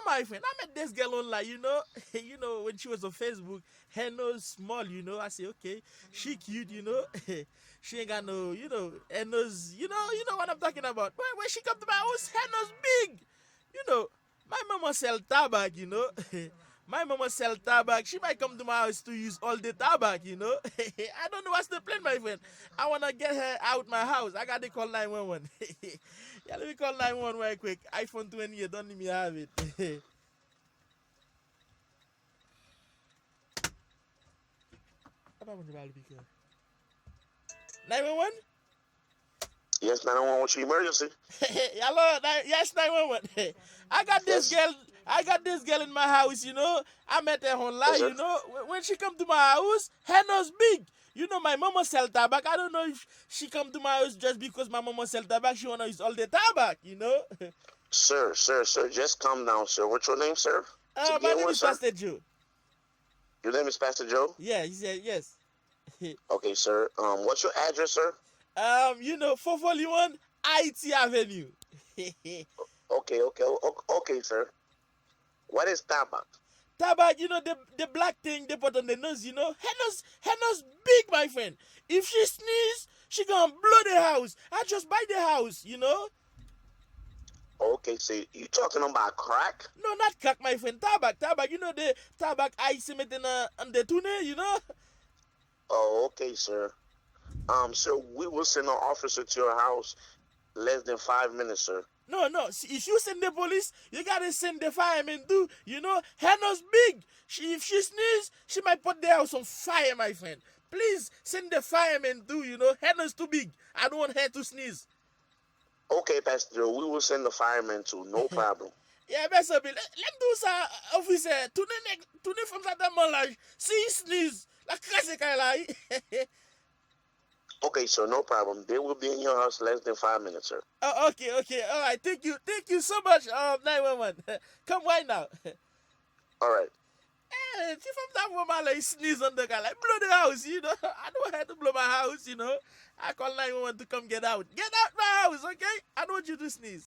my friend, I met this girl online, when she was on Facebook, her nose small, I say, okay, she cute, she ain't got no, her nose, you know what I'm talking about. When she come to my house, her nose big, you know. My mama sell tobacco, My mama sell tobacco. She might come to my house to use all the tobacco, I don't know what's the plan, my friend. I wanna get her out my house. I gotta call 911. Yeah, let me call 911 right quick. iPhone 20, don't let me have it. Apa pun coba lebih ke 911? Yes, 911, what's your emergency? Hello, yes, 911. I got this Yes. girl. I got this girl in my house, I met her Yes, online, sir. When she come to my house, her nose big. My mama sell tobacco. I don't know if she come to my house just because my mama sell tobacco. She wanna use all the tobacco. Sir, just calm down, sir. What's your name, sir? To My begin name with, is sir? Pastor Joe. Your name is Pastor Joe? Yeah, he said yes. Okay, sir. What's your address, sir? 441 IT Avenue. Okay, sir. What is tobacco? Tobacco, the black thing they put on the nose, her nose big, my friend. If she sneeze, she gonna blow the house. I just buy the house. Okay, so you talking about crack? No, not crack, my friend. Tobacco, the tobacco I cement on the tune. Oh, okay, sir. Sir, we will send an officer to your house less than 5 minutes, sir. No. If you send the police, you gotta send the firemen too. Her nose big. If she sneeze, she might put the house on fire, my friend. Please send the firemen too. Her nose too big. I don't want her to sneeze. Okay, Pastor Joe, we will send the firemen too. No problem. Yeah, best be. Let do ça, officer. Tourner from ça dans là. Si sneeze, la crasse qu'elle a. Okay, sir, no problem. They will be in your house less than 5 minutes, sir. Oh, okay. All right. Thank you so much. 911. Come right now. All right. See from that woman like sneeze on the guy, like blow the house. I don't have to blow my house. I call 911 to come get out. Get out my house, okay? I don't want you to sneeze.